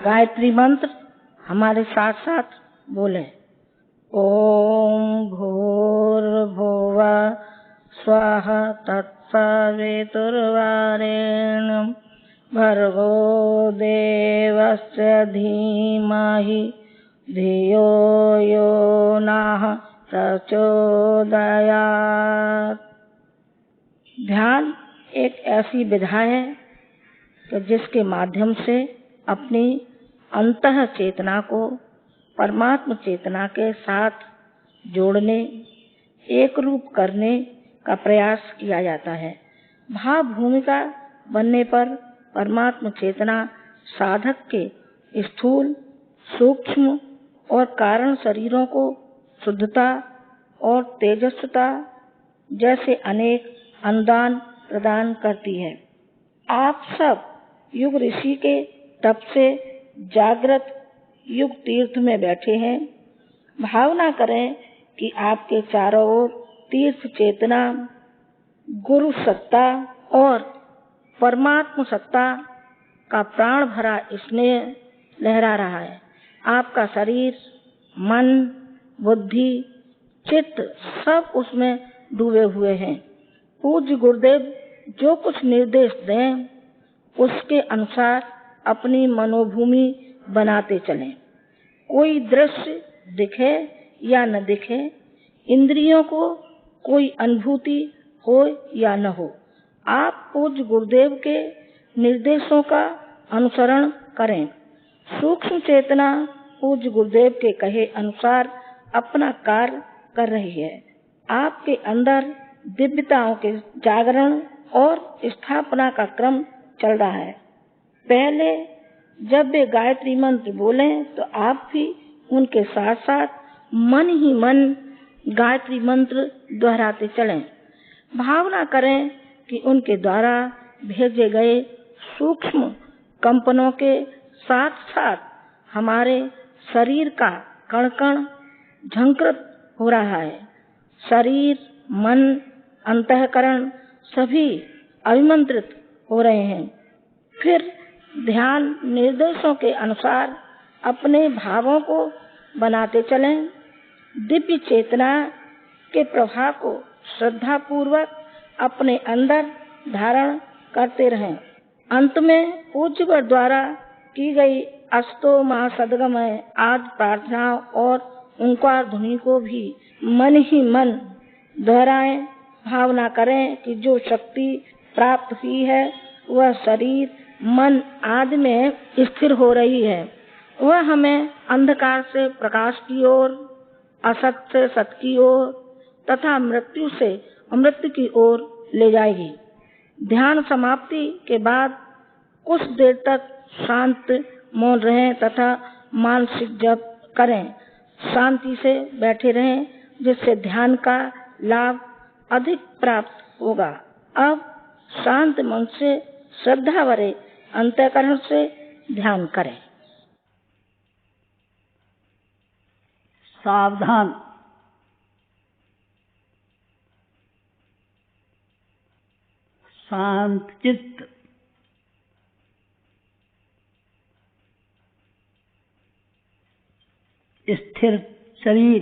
गायत्री मंत्र हमारे साथ साथ बोले। ओम भूर्भुवः स्वः तत्सवितुर्वरेण्यं भर्गो देवस्य धीमहि धियो यो नः प्रचोदयात्। ध्यान एक ऐसी विधा है कि जिसके माध्यम से अपनी अंतः चेतना को परमात्म चेतना के साथ जोड़ने, एक रूप करने का प्रयास किया जाता है। भाव भूमिका बनने पर परमात्म चेतना साधक के स्थूल, सूक्ष्म और कारण शरीरों को शुद्धता और तेजस्विता जैसे अनेक अनुदान प्रदान करती है। आप सब युग ऋषि के तप से जागृत युग तीर्थ में बैठे हैं। भावना करें कि आपके चारों ओर तीर्थ चेतना, गुरु सत्ता और परमात्म सत्ता का प्राण भरा स्नेह लहरा रहा है। आपका शरीर, मन, बुद्धि, चित्त सब उसमें डूबे हुए हैं। पूज्य गुरुदेव जो कुछ निर्देश दें उसके अनुसार अपनी मनोभूमि बनाते चलें। कोई दृश्य दिखे या न दिखे, इंद्रियों को कोई अनुभूति हो या न हो, आप पूज्य गुरुदेव के निर्देशों का अनुसरण करें। सूक्ष्म चेतना पूज्य गुरुदेव के कहे अनुसार अपना कार्य कर रही है। आपके अंदर दिव्यताओं के जागरण और स्थापना का क्रम चल रहा है। पहले जब वे गायत्री मंत्र बोलें तो आप भी उनके साथ साथ मन ही मन गायत्री मंत्र दोहराते चलें। भावना करें कि उनके द्वारा भेजे गए सूक्ष्म कंपनों के साथ साथ हमारे शरीर का कण कण झंकृत हो रहा है। शरीर, मन, अंतःकरण सभी अभिमंत्रित हो रहे हैं। फिर ध्यान निर्देशों के अनुसार अपने भावों को बनाते चलें। दिव्य चेतना के प्रभाव को श्रद्धा पूर्वक अपने अंदर धारण करते रहें। अंत में पूज्यवर द्वारा की गई अस्तो महासद्गमय आदि प्रार्थनाओं और ओंकार ध्वनि को भी मन ही मन दोहराएं। भावना करें कि जो शक्ति प्राप्त हुई है वह शरीर, मन आदि में स्थिर हो रही है। वह हमें अंधकार से प्रकाश की ओर, असत से सत की ओर तथा मृत्यु से अमृत की ओर ले जाएगी। ध्यान समाप्ति के बाद कुछ देर तक शांत मौन रहें तथा मानसिक जप करें। शांति से बैठे रहें जिससे ध्यान का लाभ अधिक प्राप्त होगा। अब शांत मन से श्रद्धा भरे अंतःकरण से ध्यान करें। सावधान। शांत चित्त, स्थिर शरीर,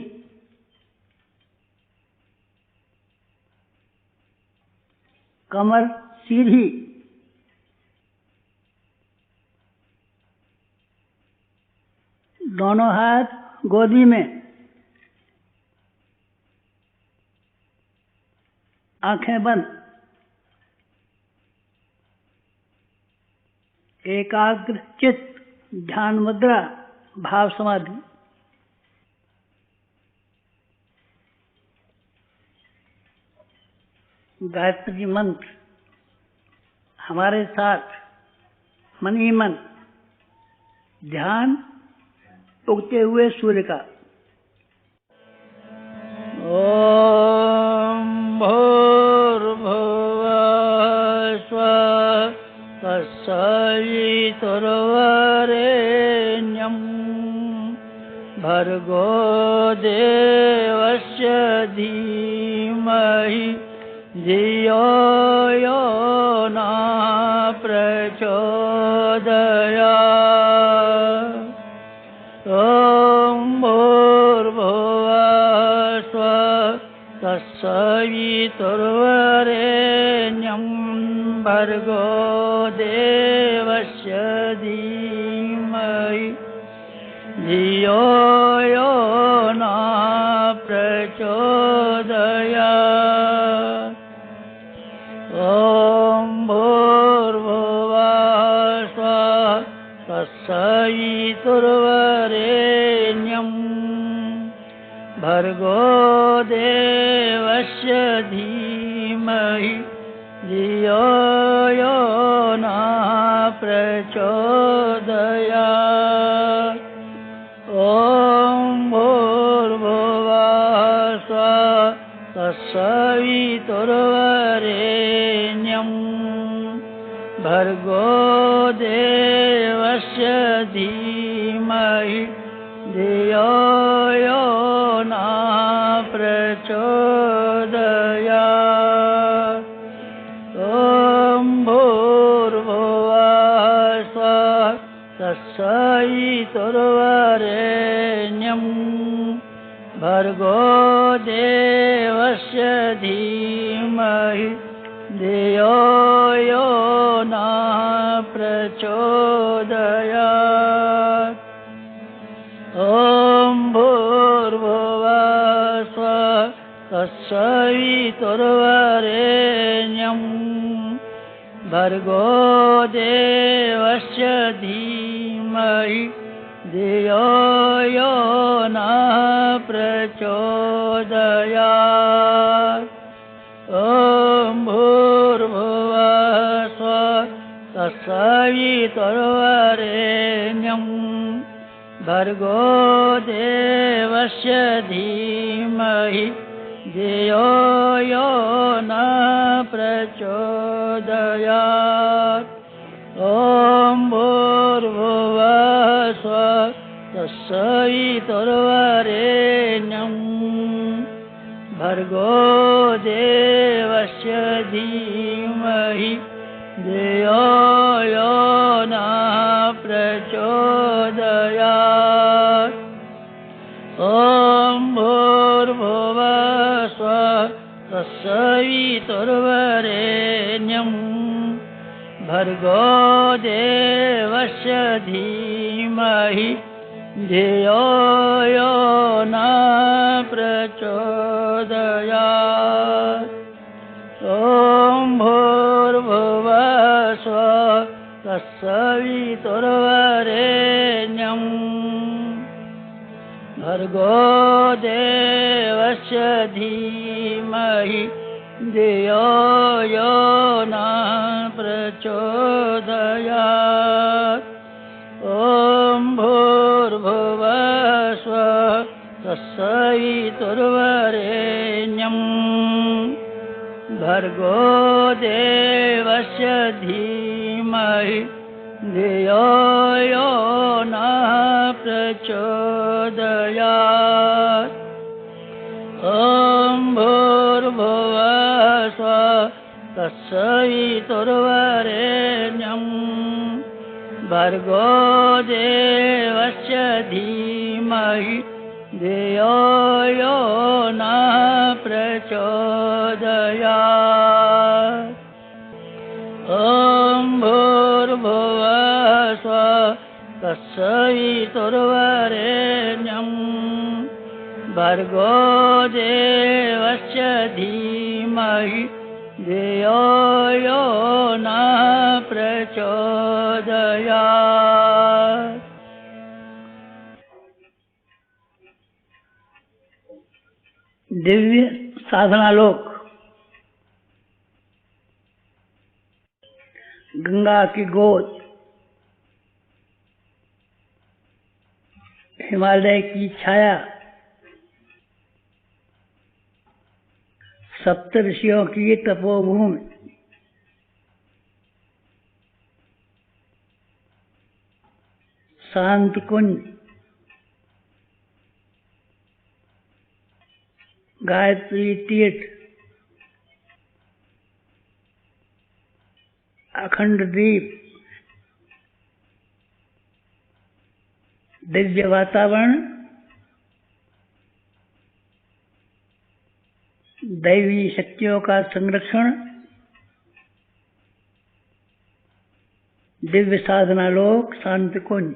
कमर सीधी, दोनों हाथ गोदी में, आंखें बंद। एकाग्र चित्त, ध्यान मुद्रा, भाव समाधि। गायत्री मंत्र हमारे साथ मन ही मन। ध्यान उगते हुए सूर्य का। ओम भूर्भुवः स्वः तत्सवितुर्वरेण्यं भर्गो देवस्य धीमहि धियो यो नः प्रचोदयात्। धीमहि धियो यो न प्रचोदयात्। ॐ भूर्भुवः स्वः तत्सवितुर्वरेण्यं भर्गो देवस्य धीमहि धियो यो न प्रचोदयात्। ॐ भूर्भुवः स्वः तत्सवितुर्वरेण्यं भर्गो देवस्य धीमहि धियो यो न प्रचोदयात्। ॐ भूर्भुवः स्वः तत्सवितुर्वरेण्यं भर्गो देवस्य धीमहि धियो यो न प्रचोदयात्। ॐ भूर्भुवः स्वः तत्सवितुर्वरेण्यं भर्गो देवस्य धीमहि धियो यो न प्रचोदयात्। ॐ भूर्भुवः स्वः तत्सवितुर्वरेण्यं भर्गो देवस्य धीमहि धियो यो न प्रचोदयात्। ॐ भूर्भुवः स्वः तत्सवितुर्वरेण्यं भर्गो देवस्य धीमहि धियो यो न प्रचोदयात्। ॐ भूर्भुवः स्वः तत्सवितुर्वरेण्यं भर्गो देवस्य धीमहि धियो यो न प्रचोदयात्। ॐ भूर्भुवः स्वः तत्सवितुर्वरेण्यं भर्गो देवस्य धीमहि धियो यो न प्रचोदयात्। ॐ भूर्भुवः स्वः तत्सवितुर्वरेण्यं भर्गो देवस्य धीमहि धियो यो न प्रचोदयात्। ॐ भूर्भुवः स्वः तत्सवितुर्वरेण्यं भर्गो देवस्य धीमहि धियो यो न प्रचोदयात्। ॐ भूर्भुवः स्वः तत्सवितुर्वरेण्यं भर्गो देवस्य धीमहि धियो यो न प्रचोदयात्। दिव्य साधनालोक। गंगा की गोद, हिमालय की छाया, सप्तऋषियों की तपोभूमि, शांत कुंज, गायत्री तीर्थ, अखंड दीप, दिव्य वातावरण, दैवी शक्तियों का संरक्षण, दिव्य साधना लोक शांति कुंज।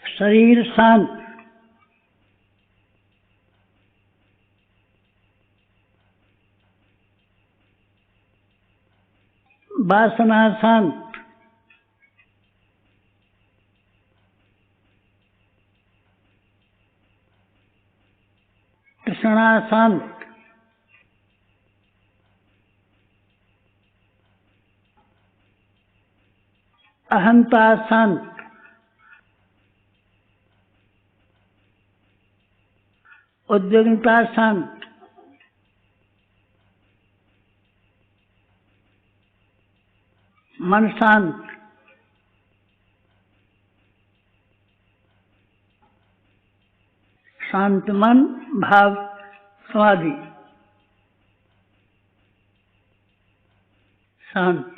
शरीर शांत, वासना शांत, तृष्णा शांत, अहंता शांत, उद्विग्नता शांत, मन शांत, शांत मन भाव समाधि शांत।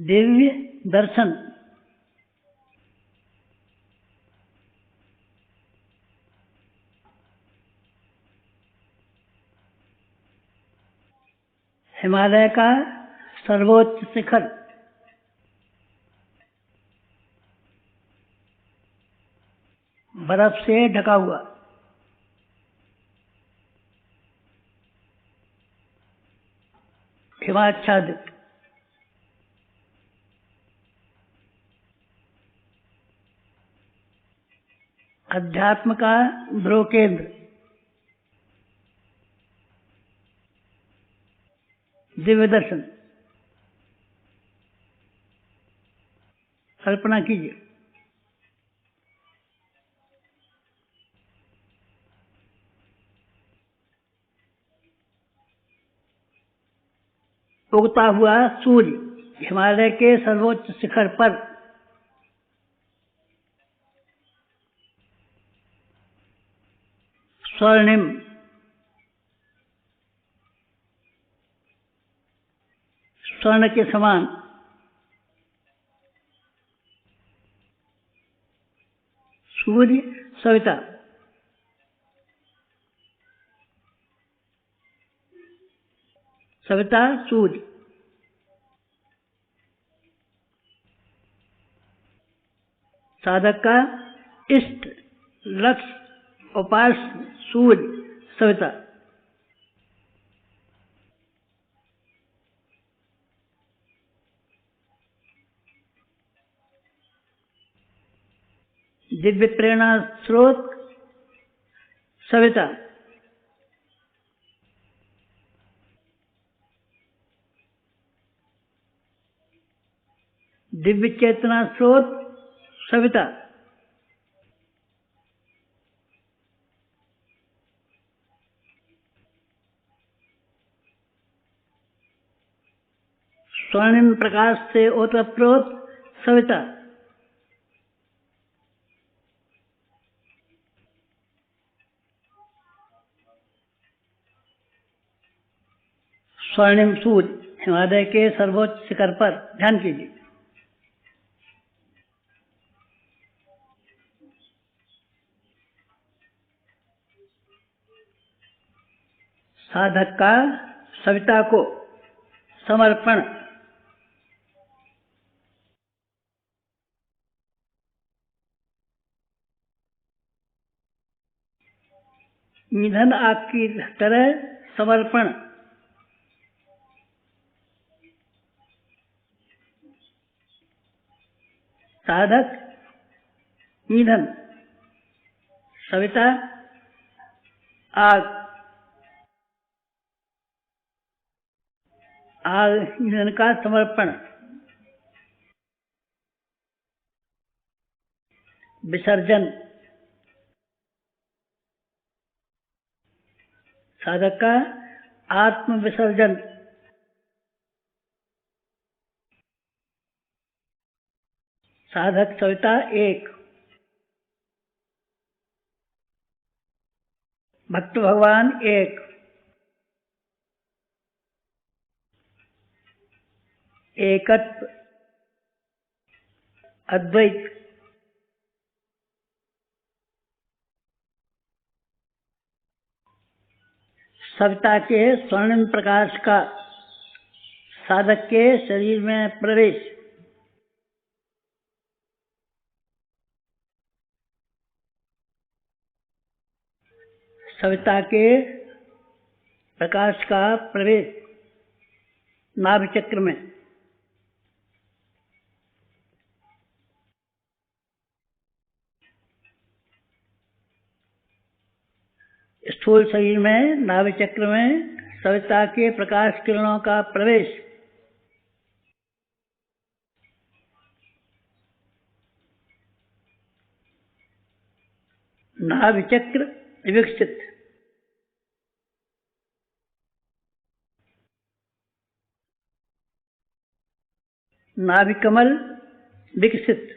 दिव्य दर्शन, हिमालय का सर्वोच्च शिखर, बर्फ से ढका हुआ, हिमाच्छादित, अध्यात्म का ध्रुव केंद्र, दिव्य दर्शन। कल्पना कीजिए, उगता हुआ सूर्य हिमालय के सर्वोच्च शिखर पर, स्वर्णिम, स्वर्ण के समान, सूर्य सविता, सविता सूर्य, साधक का इष्ट लक्ष्य उपास्य सूर्य सविता। दिव्य प्रेरणा स्रोत सविता, दिव्य चेतना स्रोत सविता, स्वर्णिम प्रकाश से ओतप्रोत सविता, स्वर्णिम सूर्य हिमालय के सर्वोच्च शिखर पर। ध्यान कीजिए, साधक का सविता को समर्पण, ईंधन आग की तरह समर्पण, साधक ईंधन, सविता आग, आग ईंधन का समर्पण, विसर्जन, साधक का आत्म विसर्जन, साधक सविता एक, भक्त भगवान एक, एकत्व, अद्वैत, सविता के स्वर्णिम प्रकाश का साधक के शरीर में प्रवेश, सविता के प्रकाश का प्रवेश नाभि चक्र में, स्थूल शरीर में नाभि चक्र में सविता के प्रकाश किरणों का प्रवेश, नाभि चक्र विकसित, नाभि कमल विकसित,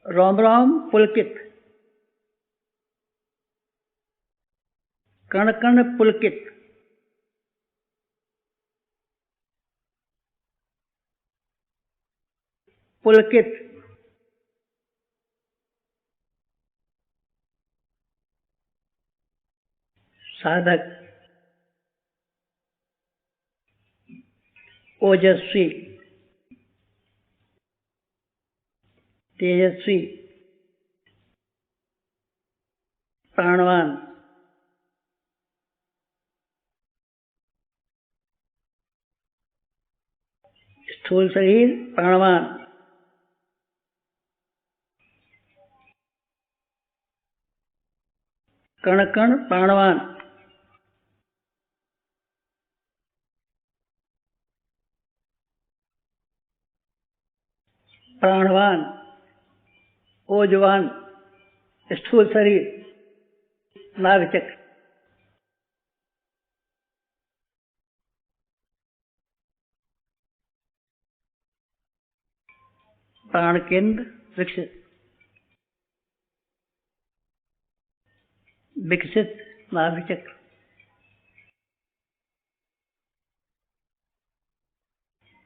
रोम रोम पुलकित, कण कण पुलकित, पुलकित, साधक ओजस्वी, तेजस्वी, प्राणवान, स्थूल शरीर प्राणवान, कण कण प्राणवान, प्राणवान, ओजवान, स्थूल शरीर नाभि चक्र, प्राण केंद्र विकसित, विकसित नाभि चक्र,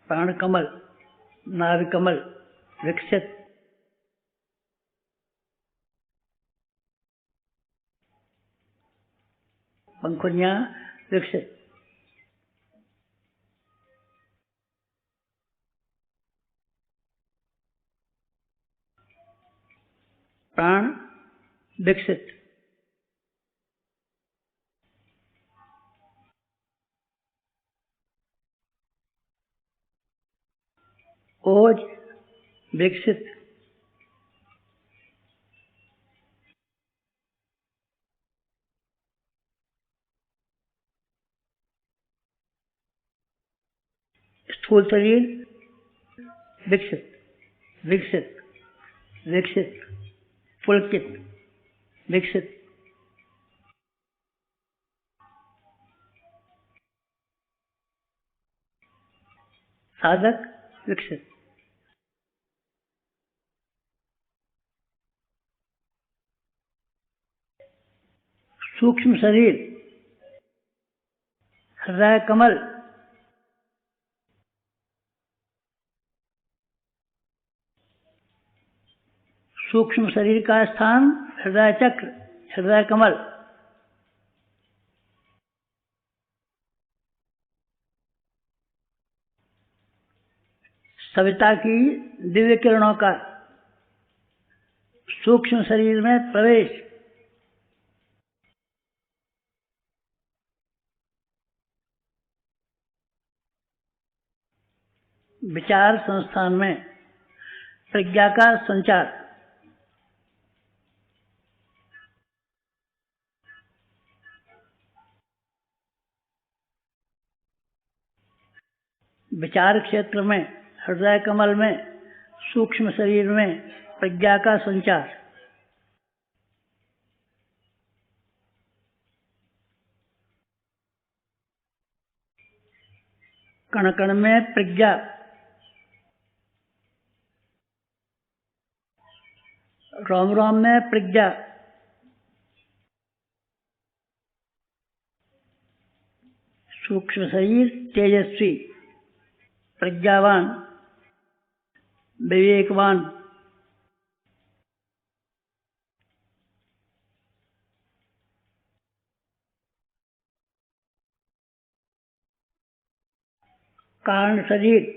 प्राण कमल, नाभि कमल विकसित, पंखुड़ियां विकसित, प्राण विकसित, ओज विकसित, स्थूल शरीर विकसित, विकसित, विकसित, पुलकित, विकसित, साधक विकसित, सूक्ष्म शरीर हृदय कमल, सूक्ष्म शरीर का स्थान हृदय चक्र, हृदय कमल, सविता की दिव्य किरणों का सूक्ष्म शरीर में प्रवेश, विचार संस्थान में प्रज्ञा का संचार, विचार क्षेत्र में हृदय कमल में सूक्ष्म शरीर में प्रज्ञा का संचार, कण कण में प्रज्ञा, रोम रोम में प्रज्ञा, सूक्ष्म शरीर तेजस्वी, प्रज्ञावान, विवेकवान, कारण शरीर,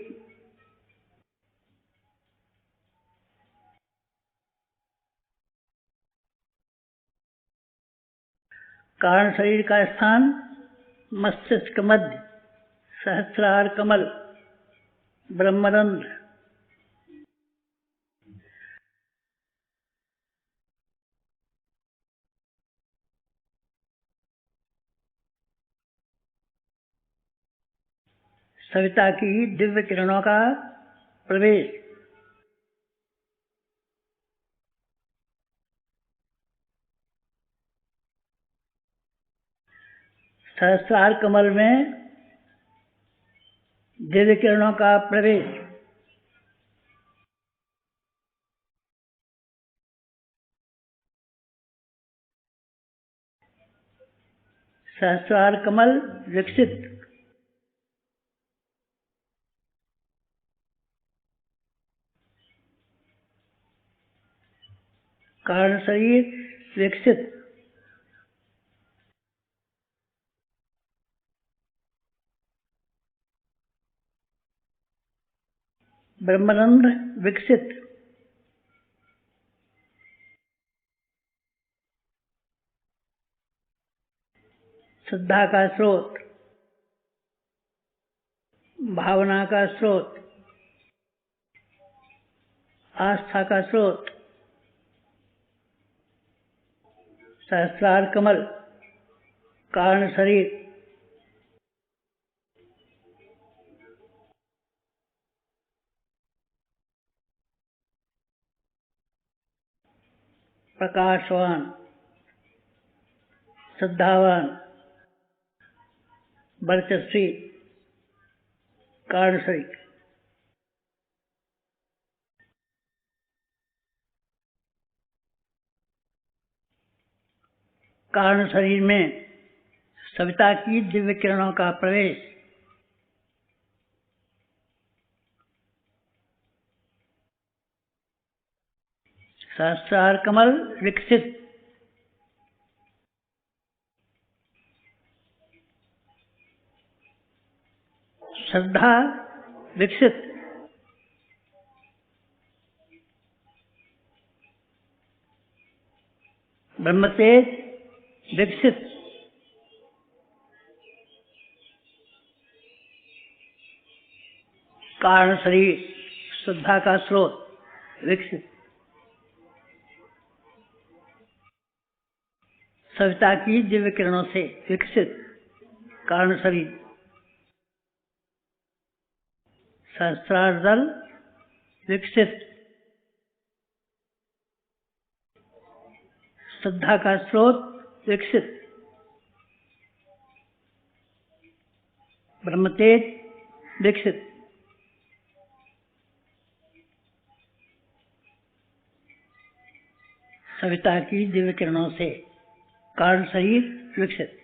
कारण शरीर का स्थान मस्तिष्क मध्य, सहस्रार कमल, ब्रह्मरंध्र। सविता की दिव्य किरणों का प्रवेश, सहस्रार कमल में दिव्य किरणों का प्रवेश, सहस्रार कमल विकसित, कारण शरीर विकसित, ब्रह्मरंध्र विकसित, श्रद्धा का स्रोत, भावना का स्रोत, आस्था का स्रोत, सहस्रार कमल, कारण शरीर, प्रकाशवान, श्रद्धावान, वर्चस्वी, कारण शरीर। कारण शरीर में सविता की दिव्य किरणों का प्रवेश, सहस्रार कमल विकसित, श्रद्धा विकसित, ब्रह्मतेज विकसित, कारण शरीर, श्रद्धा का स्रोत विकसित, सविता की दिव्य किरणों से विकसित, कारण शरीर, सहस्रार दल विकसित, श्रद्धा का स्रोत विकसित, ब्रह्मतेज विकसित, सविता की दिव्य किरणों से कारण शरीर विकसित।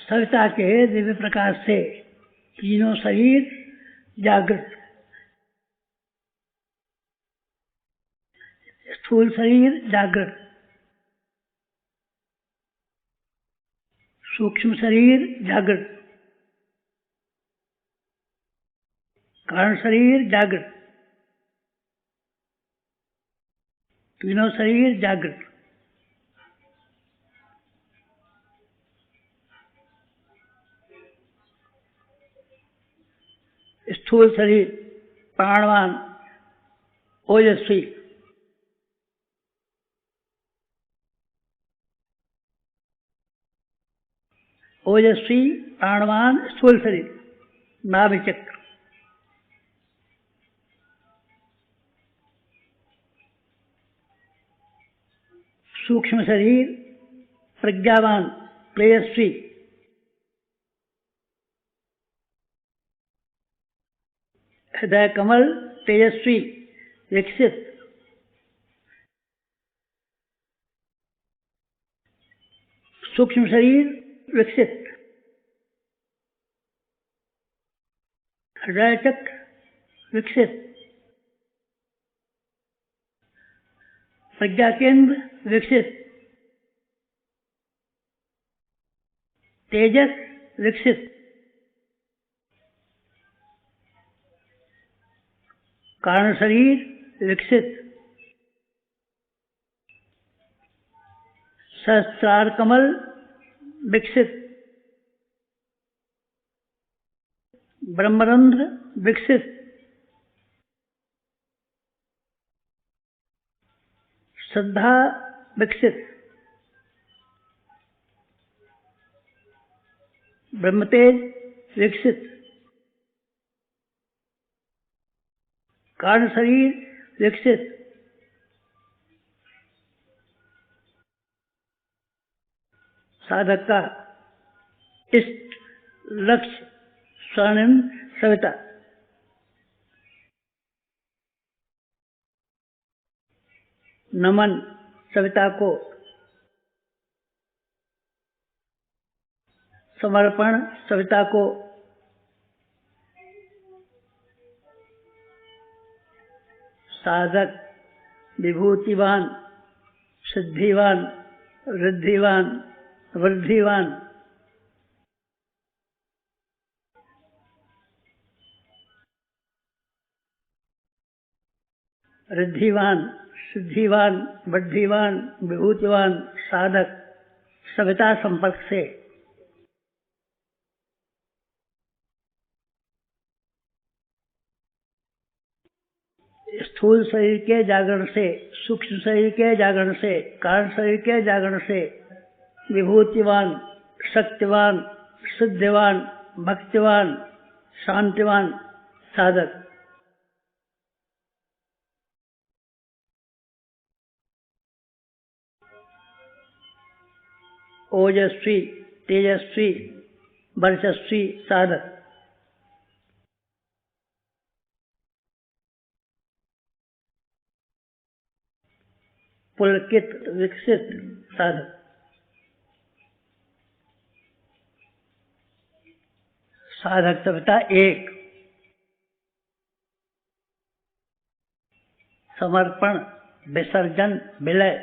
सविता के दिव्य प्रकाश से तीनों शरीर जागृत, स्थूल शरीर जागृत, सूक्ष्म शरीर जागृत, कारण शरीर जागृत, तीनों शरीर जागृत। स्थूल शरीर प्राणवान, ओजस्वी, ओजस्वी प्राणवान स्थूल शरीर, नाभि चक्र। सूक्ष्म शरीर प्रज्ञावान, प्रेयस्वी, हृदय कमल तेजस्वी विकसित, सूक्ष्म शरीर विकसित, हृदय चक्र विकसित, प्रज्ञा केंद्र विकसित, तेजस विकसित, कारण शरीर विकसित, सहस्त्रार कमल विकसित, ब्रह्मरंध्र विकसित, श्रद्धा विकसित, ब्रह्मतेज विकसित, कारण शरीर विकसित, साधक का इष्ट लक्ष्य स्वर्णिम सविता। नमन सविता को, समर्पण सविता को, साधक विभूतिवान, सिद्धिवान, रिद्धिवान, वृद्धिवान, रिद्धिवान, सिद्धिवान, वृद्धिवान, विभूतिवान साधक सविता संपर्क से स्थूल शरीर के जागरण से, सूक्ष्म शरीर के जागरण से, कारण शरीर के जागरण से विभूतिवान, शक्तिवान, सिद्धिवान, भक्तिवान, शांतिवान साधक ओजस्वी, तेजस्वी, वर्चस्वी साधक पुलकित विकसित साधक साधक सविता एक, समर्पण, विसर्जन, विलय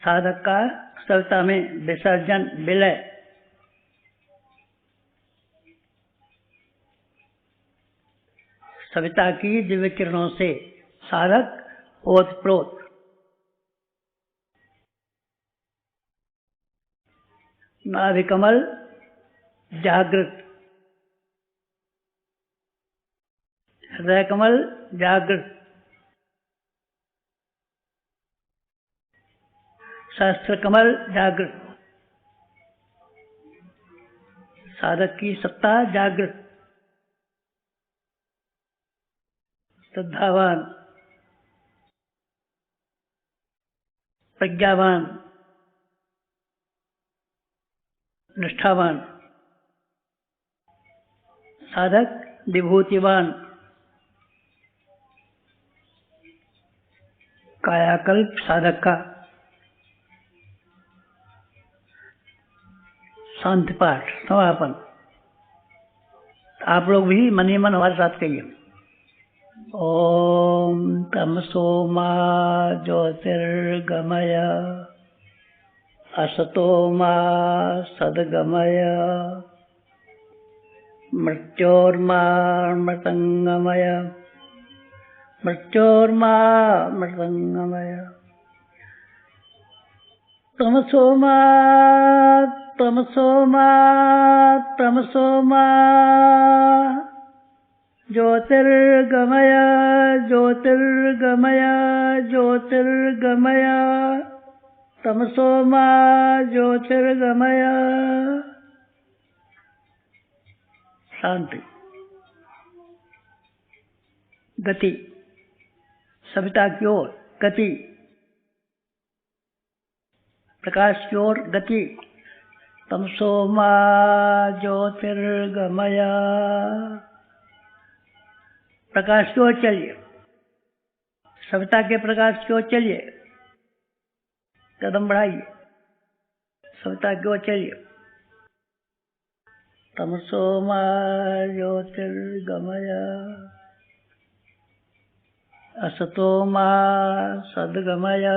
साधक का सविता में विसर्जन, विलय, सविता की दिव्य किरणों से साधक ओतप्रोत, नाभिकमल जागृत, हृदय कमल जागृत, सहस्त्र कमल जागृत, साधक की सत्ता जागृत, श्रद्धावान, प्रज्ञावान, निष्ठावान साधक विभूतिवान, कायाकल्प साधक का शांति पाठ समापन। आप लोग भी मन ही मन हमारे साथ कहिए। ओम तमसो मा ज्योतिर्गमय असतो मा सद्गमय मृत्योर्मा मृतंगमय मृत्योर्मा मृतंगमय तमसो मा तमसो मा तमसो मा ज्योतिर्गमय ज्योतिर्गमय ज्योतिर्गमय तमसो मा ज्योतिर्गमय। शांति। गति, सविता की ओर गति, प्रकाश की ओर गति, तमसो मा ज्योतिर्गमय। प्रकाश की ओर चलिए, सविता के प्रकाश की ओर चलिए, कदम बढ़ाइए, सविता की ओर चलिए। तमसो मा ज्योतिर्गमय असतो मा सद्गमय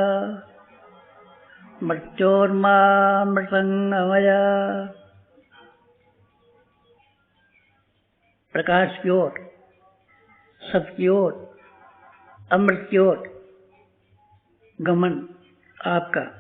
मृत्योर्मा मृतंगमय। प्रकाश की ओर, सत की ओर, अमृत की ओर गमन आपका।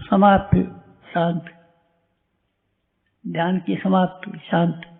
समाप्ति, शांत। ध्यान की समाप्ति, शांत।